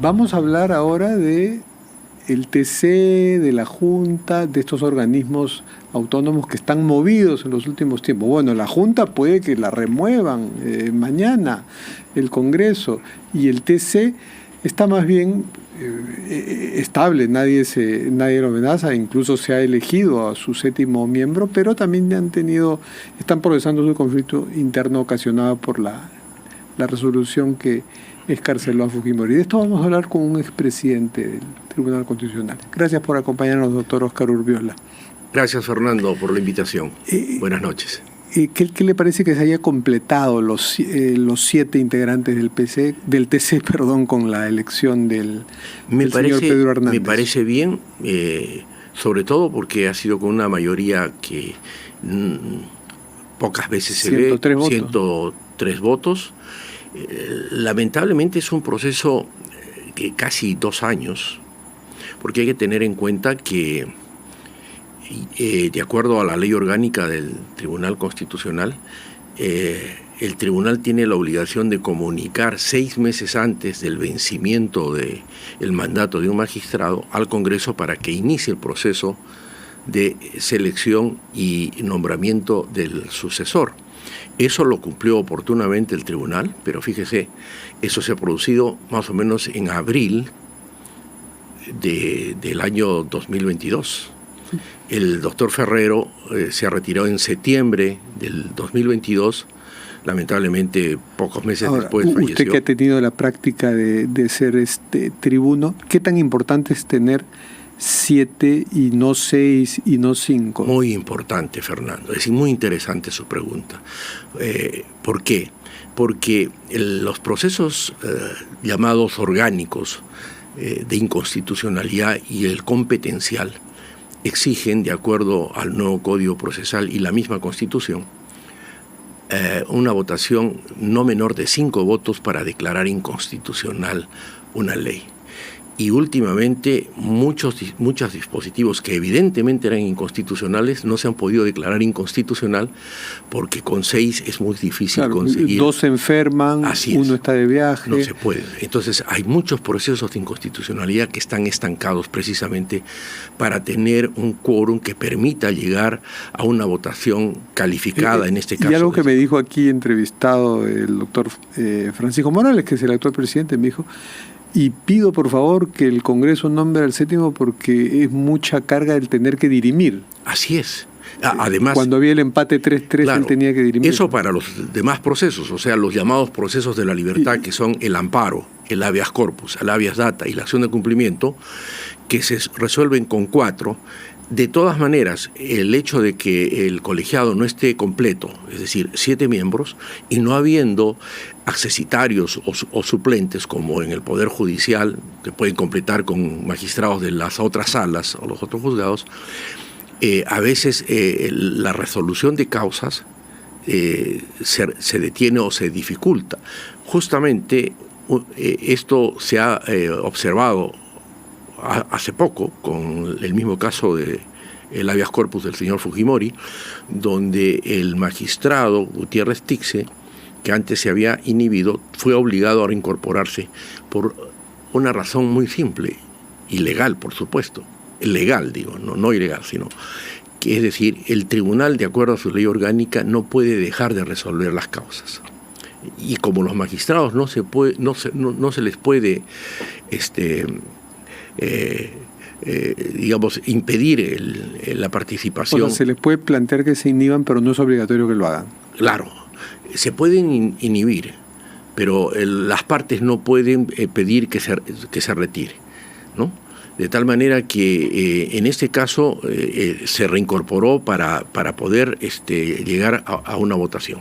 Vamos a hablar ahora de el TC, de la Junta, de estos organismos autónomos que están movidos en los últimos tiempos. Bueno, la Junta puede que la remuevan mañana, el Congreso, y el TC está más bien estable, nadie lo amenaza, incluso se ha elegido a su 7º miembro, pero también están procesando su conflicto interno ocasionado por la resolución que escarceló a Fujimori. De esto vamos a hablar con un expresidente del Tribunal Constitucional. Gracias por acompañarnos, doctor Oscar Urbiola. Gracias, Fernando, por la invitación. Buenas noches. ¿Qué le parece que se haya completado los 7 integrantes del TC, con la elección del señor Pedro Hernández? Me parece bien, sobre todo porque ha sido con una mayoría que pocas veces se ve, 103 votos. Lamentablemente es un proceso de casi 2 años, porque hay que tener en cuenta que de acuerdo a la ley orgánica del Tribunal Constitucional, el tribunal tiene la obligación de comunicar 6 meses antes del vencimiento del mandato de un magistrado al Congreso para que inicie el proceso de selección y nombramiento del sucesor. Eso lo cumplió oportunamente el tribunal, pero fíjese, eso se ha producido más o menos en abril del año 2022. El doctor Ferrero se ha retirado en septiembre del 2022, lamentablemente pocos meses después falleció. Usted que ha tenido la práctica de ser tribuno, ¿qué tan importante es tener 7 y no 6 y no 5? Muy importante, Fernando. Es muy interesante su pregunta. ¿Por qué? Porque los procesos llamados orgánicos de inconstitucionalidad y el competencial exigen, de acuerdo al nuevo Código Procesal y la misma Constitución, una votación no menor de 5 votos para declarar inconstitucional una ley. Y últimamente muchos dispositivos que evidentemente eran inconstitucionales no se han podido declarar inconstitucional porque con 6 es muy difícil conseguir. 2 se enferman, uno está de viaje. No se puede. Entonces hay muchos procesos de inconstitucionalidad que están estancados precisamente para tener un quórum que permita llegar a una votación calificada en este caso. Y algo que me dijo aquí entrevistado el doctor Francisco Morales, que es el actual presidente, me dijo: y pido por favor que el Congreso nombre al 7º porque es mucha carga el tener que dirimir. Así es. Además, cuando había el empate 3-3, claro, él tenía que dirimir. Eso para los demás procesos, o sea, los llamados procesos de la libertad, que son el amparo, el habeas corpus, el habeas data y la acción de cumplimiento, que se resuelven con 4. De todas maneras, el hecho de que el colegiado no esté completo, es decir, 7 miembros, y no habiendo accesitarios o suplentes, como en el Poder Judicial, que pueden completar con magistrados de las otras salas o los otros juzgados, a veces la resolución de causas se detiene o se dificulta. Justamente esto se ha observado hace poco, con el mismo caso del habeas corpus del señor Fujimori, donde el magistrado Gutiérrez Tixe, que antes se había inhibido, fue obligado a reincorporarse por una razón muy simple, ilegal, por supuesto, legal digo, no ilegal, sino que es decir, el tribunal, de acuerdo a su ley orgánica, no puede dejar de resolver las causas. Y como los magistrados no se les puede digamos, impedir la participación. O sea, se les puede plantear que se inhiban, pero no es obligatorio que lo hagan. Claro, se pueden inhibir, pero las partes no pueden pedir que se retire, ¿no? De tal manera que en este caso se reincorporó para poder llegar a una votación.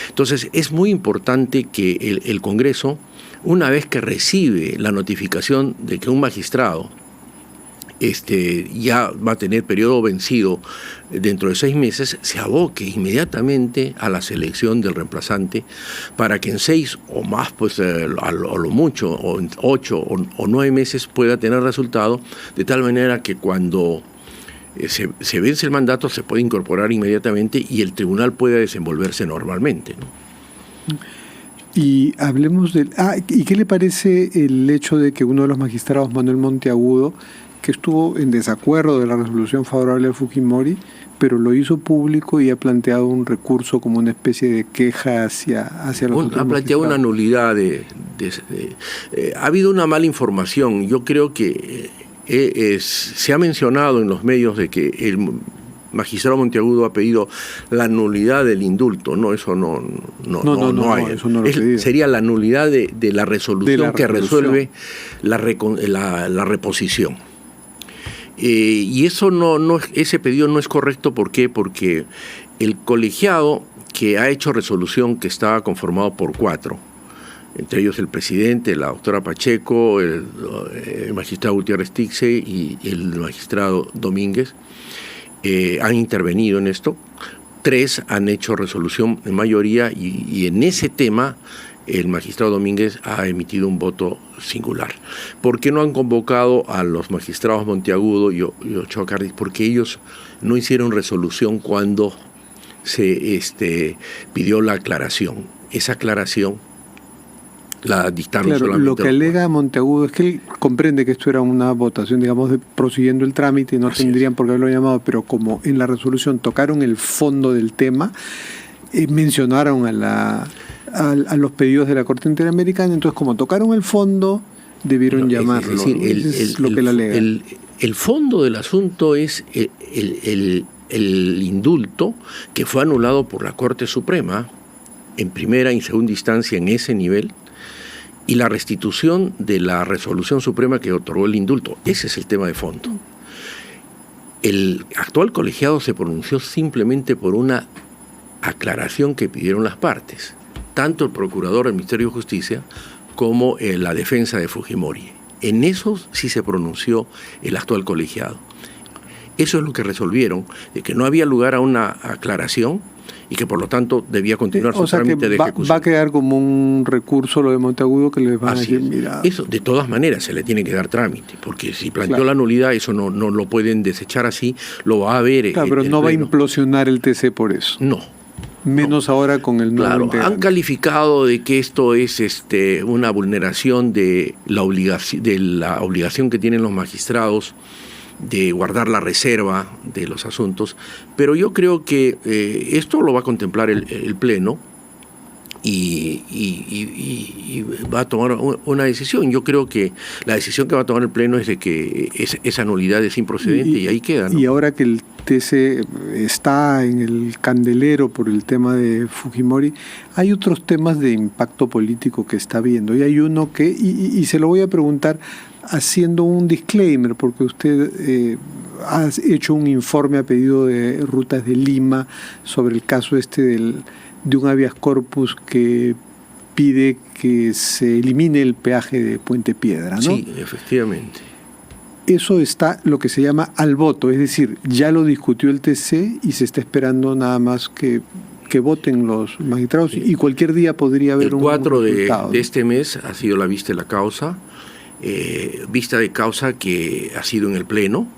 Entonces es muy importante que el Congreso, una vez que recibe la notificación de que un magistrado ya va a tener periodo vencido dentro de 6 meses, se aboque inmediatamente a la selección del reemplazante para que en 6 o más, pues a lo mucho, o en 8 o 9 meses pueda tener resultado, de tal manera que cuando se vence el mandato se puede incorporar inmediatamente y el tribunal puede desenvolverse normalmente, ¿no? Y hablemos del... ¿y qué le parece el hecho de que uno de los magistrados, Manuel Monteagudo, que estuvo en desacuerdo de la resolución favorable a Fujimori, pero lo hizo público y ha planteado un recurso como una especie de queja hacia los otros ha planteado una nulidad ha habido una mala información. Yo creo que se ha mencionado en los medios de que el magistrado Monteagudo ha pedido la nulidad del indulto. No, eso no hay. Eso no lo sería la nulidad de la resolución que resuelve la reposición. Y eso ese pedido no es correcto. ¿Por qué? Porque el colegiado que ha hecho resolución, que estaba conformado por 4, entre ellos el presidente, la doctora Pacheco, el magistrado Gutiérrez Tixe y el magistrado Domínguez, han intervenido en esto. 3 han hecho resolución en mayoría y en ese tema el magistrado Domínguez ha emitido un voto singular. ¿Por qué no han convocado a los magistrados Monteagudo y Ochoa Cardi? Porque ellos no hicieron resolución cuando se pidió la aclaración. Esa aclaración la dictaron solamente. Lo que alega Monteagudo es que él comprende que esto era una votación, digamos, prosiguiendo el trámite y no tendrían por qué haberlo llamado, pero como en la resolución tocaron el fondo del tema, mencionaron a los pedidos de la Corte Interamericana, entonces como tocaron el fondo, debieron llamarlo. Es decir, es lo que la alega. El fondo del asunto es el indulto que fue anulado por la Corte Suprema en primera y segunda instancia en ese nivel, y la restitución de la resolución suprema que otorgó el indulto. Ese es el tema de fondo. El actual colegiado se pronunció simplemente por una aclaración que pidieron las partes, tanto el procurador del Ministerio de Justicia como la defensa de Fujimori. En eso sí se pronunció el actual colegiado. Eso es lo que resolvieron, de que no había lugar a una aclaración y que por lo tanto debía continuar su trámite de ejecución. Va a quedar como un recurso lo de Monteagudo que les van a decir, mira... Eso de todas maneras se le tiene que dar trámite, porque si planteó la nulidad, eso no lo pueden desechar así, lo va a ver. Claro, pero no va a implosionar el TC por eso. No. Menos ahora con el nuevo integrante. Han calificado de que esto es una vulneración de la obligación que tienen los magistrados de guardar la reserva de los asuntos, pero yo creo que esto lo va a contemplar el Pleno y va a tomar una decisión. Yo creo que la decisión que va a tomar el Pleno es de que esa nulidad es improcedente y ahí queda, ¿no? Y ahora que el TC está en el candelero por el tema de Fujimori, hay otros temas de impacto político que está viendo, y hay uno que, y se lo voy a preguntar haciendo un disclaimer, porque usted ha hecho un informe a pedido de Rutas de Lima sobre el caso de un habeas corpus que pide que se elimine el peaje de Puente Piedra, ¿no? Sí, efectivamente. Eso está lo que se llama al voto, es decir, ya lo discutió el TC y se está esperando nada más que voten los magistrados, y cualquier día podría haber un resultado. El 4 de este mes ha sido la vista de la causa, vista de causa que ha sido en el Pleno.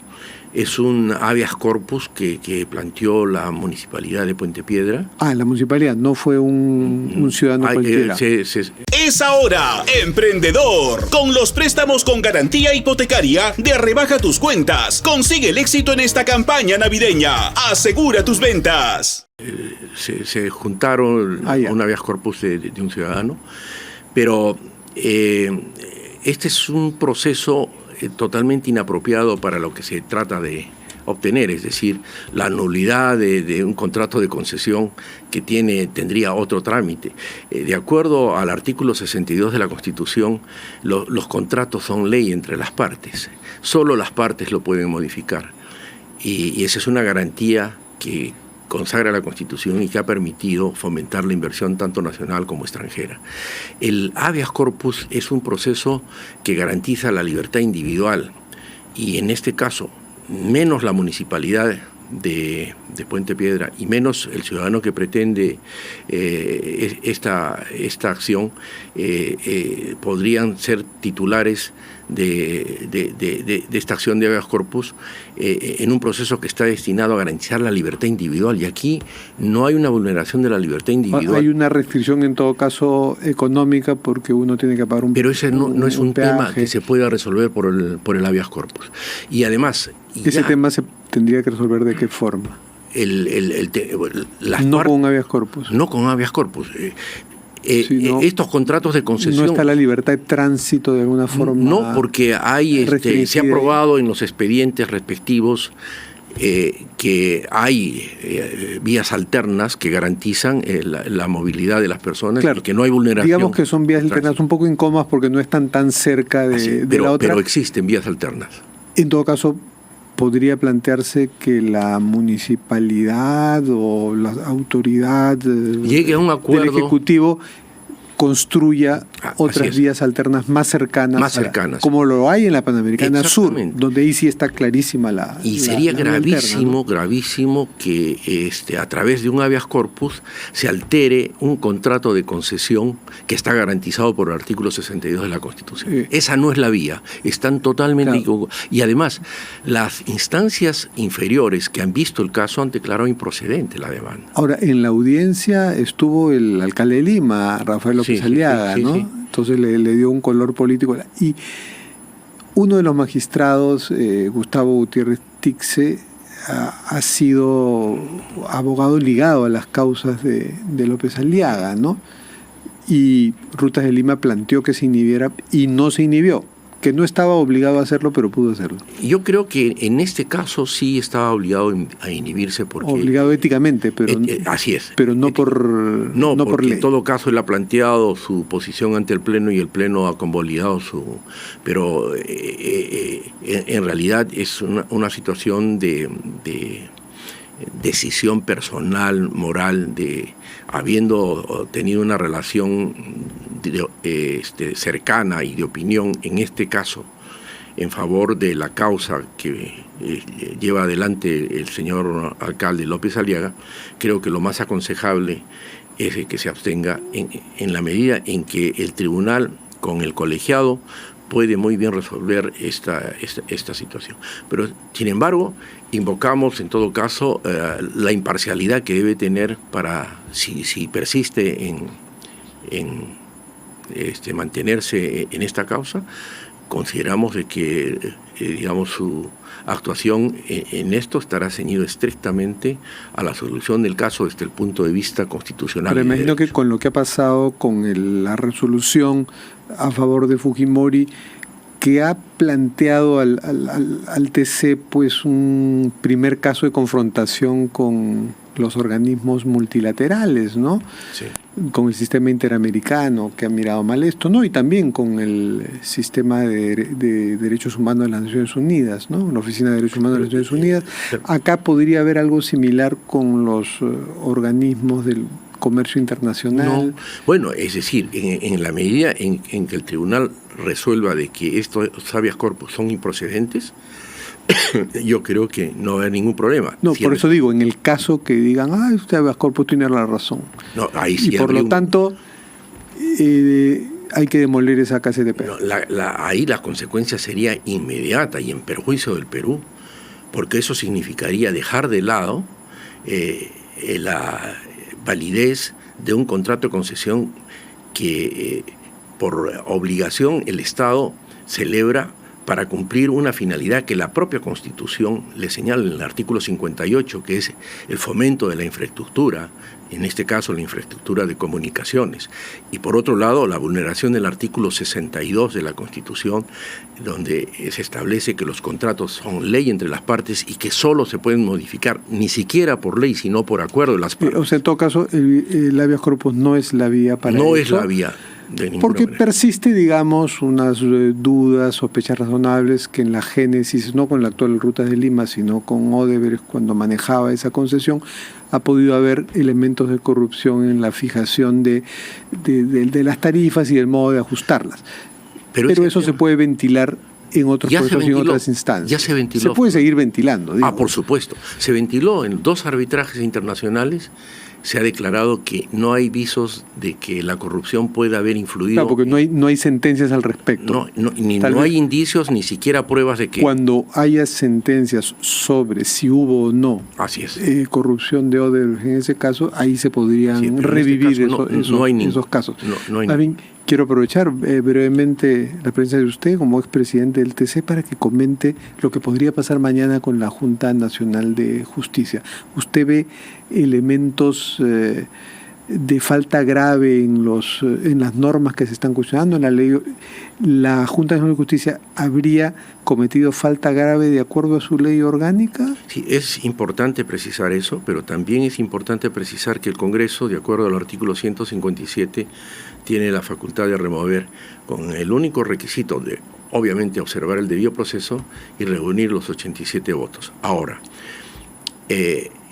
Es un habeas corpus que planteó la Municipalidad de Puente Piedra. La Municipalidad, no fue un ciudadano cualquiera. Es ahora, emprendedor. Con los préstamos con garantía hipotecaria de Rebaja Tus Cuentas, consigue el éxito en esta campaña navideña. Asegura tus ventas. Se juntaron un habeas corpus de un ciudadano, pero este es un proceso totalmente inapropiado para lo que se trata de obtener, es decir, la nulidad de un contrato de concesión que tendría otro trámite. De acuerdo al artículo 62 de la Constitución, los contratos son ley entre las partes. Solo las partes lo pueden modificar. Y esa es una garantía que consagra la Constitución y que ha permitido fomentar la inversión tanto nacional como extranjera. El habeas corpus es un proceso que garantiza la libertad individual y en este caso, menos la municipalidad de Puente Piedra, y menos el ciudadano que pretende esta acción, podrían ser titulares de esta acción de habeas corpus en un proceso que está destinado a garantizar la libertad individual. Y aquí no hay una vulneración de la libertad individual. Hay una restricción en todo caso económica porque uno tiene que pagar un Pero ese no es un peaje. tema que se pueda resolver por el habeas corpus. Y además... Ese tema se tendría que resolver ¿de qué forma? No con un habeas corpus. No con habeas corpus. Estos contratos de concesión... No está la libertad de tránsito de alguna forma. No, porque se ha probado en los expedientes respectivos que hay vías alternas que garantizan la movilidad de las personas, claro, y que no hay vulneración. Digamos que son vías alternas un poco incómodas porque no están tan cerca de la otra. Pero existen vías alternas. En todo caso, podría plantearse que la municipalidad o la autoridad llegue a un acuerdo del Ejecutivo construya otras vías alternas más cercanas. Como lo hay en la Panamericana Sur, donde ahí sí está clarísima la... Y sería gravísimo, ¿no? gravísimo que a través de un habeas corpus se altere un contrato de concesión que está garantizado por el artículo 62 de la Constitución. Esa no es la vía, están totalmente equivocados. Y además, las instancias inferiores que han visto el caso han declarado improcedente la demanda. Ahora, en la audiencia estuvo el alcalde de Lima, Rafael López Aliaga, ¿no? Sí. Entonces le dio un color político. Y uno de los magistrados, Gustavo Gutiérrez Tixe, ha sido abogado ligado a las causas de López Aliaga, ¿no? Y Rutas de Lima planteó que se inhibiera y no se inhibió, que no estaba obligado a hacerlo, pero pudo hacerlo. Yo creo que en este caso sí estaba obligado a inhibirse porque... Obligado éticamente, pero... así es. Pero no por porque ley. En todo caso él ha planteado su posición ante el Pleno y el Pleno ha convalidado su... Pero en realidad es una situación de decisión personal, moral, de habiendo tenido una relación cercana y de opinión, en este caso, en favor de la causa que lleva adelante el señor alcalde López Aliaga, creo que lo más aconsejable es que se abstenga en la medida en que el tribunal, con el colegiado, puede muy bien resolver esta situación. Pero, sin embargo, invocamos en todo caso la imparcialidad que debe tener para, si persiste en mantenerse en esta causa, consideramos de que digamos su actuación en esto estará ceñido estrictamente a la solución del caso desde el punto de vista constitucional. Pero imagino que con lo que ha pasado con la resolución a favor de Fujimori, que ha planteado al TC pues un primer caso de confrontación con los organismos multilaterales, ¿no? Sí. Con el sistema interamericano, que ha mirado mal esto, ¿no? Y también con el sistema de derechos humanos de las Naciones Unidas, ¿no? La Oficina de Derechos Humanos de las Naciones Unidas. Acá podría haber algo similar con los organismos del comercio internacional. No. Bueno, es decir, en la medida en que el tribunal resuelva de que estos habeas corpus son improcedentes, yo creo que no va a haber ningún problema. No, por eso digo, en el caso que digan, usted habeas corpus tiene la razón. No, ahí sí. Y por lo tanto, hay que demoler esa KCTP. No, ahí la consecuencia sería inmediata y en perjuicio del Perú, porque eso significaría dejar de lado la validez de un contrato de concesión que por obligación el Estado celebra para cumplir una finalidad que la propia Constitución le señala en el artículo 58, que es el fomento de la infraestructura, en este caso la infraestructura de comunicaciones. Y por otro lado, la vulneración del artículo 62 de la Constitución, donde se establece que los contratos son ley entre las partes y que solo se pueden modificar, ni siquiera por ley, sino por acuerdo de las partes. O sea, en todo caso, el habeas corpus no es la vía para eso. No es la vía. Porque persiste, digamos, unas dudas, sospechas razonables que en la génesis, no con la actual Rutas de Lima, sino con Odebrecht, cuando manejaba esa concesión, ha podido haber elementos de corrupción en la fijación de las tarifas y del modo de ajustarlas. Pero eso se puede ventilar en otros procesos y en otras instancias. Ya se ventiló. Se puede seguir ventilando. Digo. Por supuesto. Se ventiló en 2 arbitrajes internacionales. Se ha declarado que no hay visos de que la corrupción pueda haber influido. Claro, porque no hay sentencias al respecto. No hay indicios, ni siquiera pruebas de que... Cuando haya sentencias sobre si hubo o no Así es. Corrupción de Odebrecht en ese caso, ahí se podrían revivir esos casos. No hay También quiero aprovechar brevemente la presencia de usted como expresidente del TC para que comente lo que podría pasar mañana con la Junta Nacional de Justicia. ¿Usted ve elementos de falta grave en las normas que se están cuestionando en la ley? ¿La Junta Nacional de Justicia habría cometido falta grave de acuerdo a su ley orgánica? Sí, es importante precisar eso, pero también es importante precisar que el Congreso, de acuerdo al artículo 157, tiene la facultad de remover con el único requisito de, obviamente, observar el debido proceso y reunir los 87 votos. Ahora,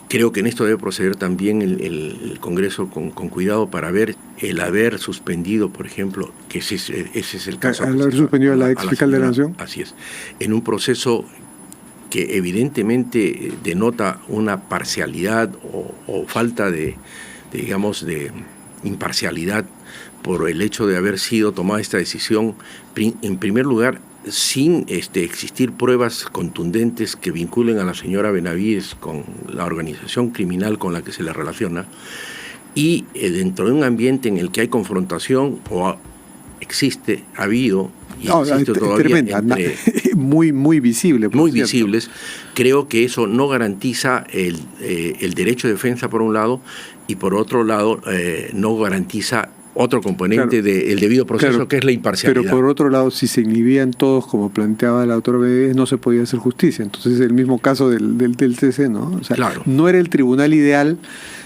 creo que en esto debe proceder también el Congreso con cuidado para ver el haber suspendido, por ejemplo, que ese es el caso. ¿Al haber suspendido a la ex fiscal de la Nación? Así es. En un proceso que evidentemente denota una parcialidad o falta de imparcialidad por el hecho de haber sido tomada esta decisión, en primer lugar, sin existir pruebas contundentes que vinculen a la señora Benavides con la organización criminal con la que se le relaciona, y dentro de un ambiente en el que hay confrontación ha habido y existe todavía muy visible. Muy visibles, creo que eso no garantiza el derecho de defensa por un lado, y por otro lado no garantiza otro componente del debido proceso, que es la imparcialidad. Pero por otro lado, si se inhibían todos, como planteaba la doctora Benavides, no se podía hacer justicia. Entonces, el mismo caso del TC, ¿no? O sea, claro. No era el tribunal ideal,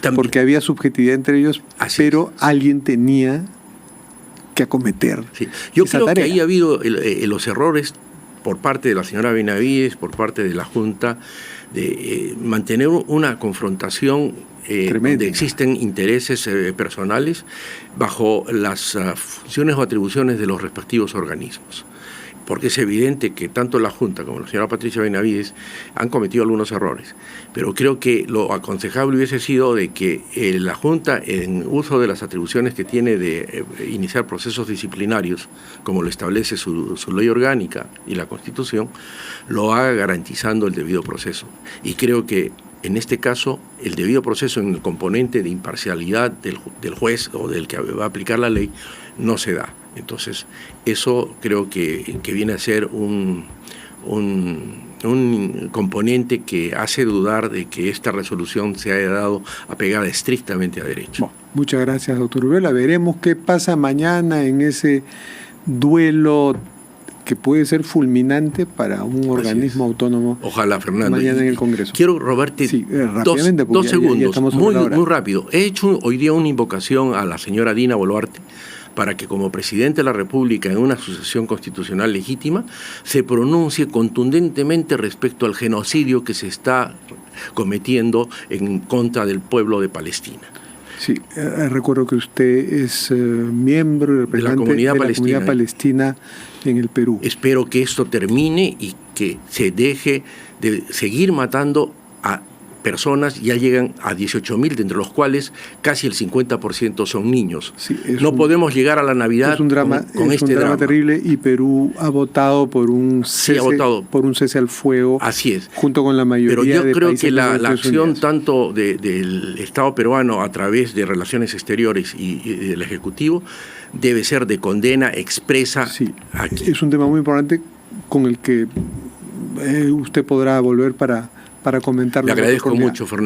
también, porque había subjetividad entre ellos, pero alguien tenía que acometer. Sí. Yo esa creo tarea. Que ahí ha habido los errores por parte de la señora Benavides, por parte de la Junta, de mantener una confrontación donde existen intereses personales bajo las funciones o atribuciones de los respectivos organismos. Porque es evidente que tanto la Junta como la señora Patricia Benavides han cometido algunos errores. Pero creo que lo aconsejable hubiese sido de que la Junta, en uso de las atribuciones que tiene de iniciar procesos disciplinarios, como lo establece su ley orgánica y la Constitución, lo haga garantizando el debido proceso. Y creo que en este caso, el debido proceso en el componente de imparcialidad del juez o del que va a aplicar la ley no se da. Entonces, eso creo que viene a ser un componente que hace dudar de que esta resolución se haya dado apegada estrictamente a derecho. Bueno, muchas gracias, doctor Uriola. Veremos qué pasa mañana en ese duelo que puede ser fulminante para un organismo autónomo. Ojalá, Fernando. Mañana en el Congreso. Quiero robarte dos segundos, muy rápido. He hecho hoy día una invocación a la señora Dina Boluarte para que como Presidente de la República en una sucesión constitucional legítima se pronuncie contundentemente respecto al genocidio que se está cometiendo en contra del pueblo de Palestina. Sí, recuerdo que usted es miembro y representante de la comunidad palestina en el Perú. Espero que esto termine y que se deje de seguir matando a personas. Ya llegan a 18.000, de entre los cuales casi el 50% son niños. Sí, podemos llegar a la Navidad con este drama terrible, y Perú ha votado por un cese al fuego. Así es. Junto con la mayoría de países. Pero yo creo que la acción tanto del Estado peruano a través de Relaciones Exteriores y del Ejecutivo debe ser de condena expresa. Sí, aquí. Es un tema muy importante con el que usted podrá volver para comentarlo. Le agradezco mucho, Fernando.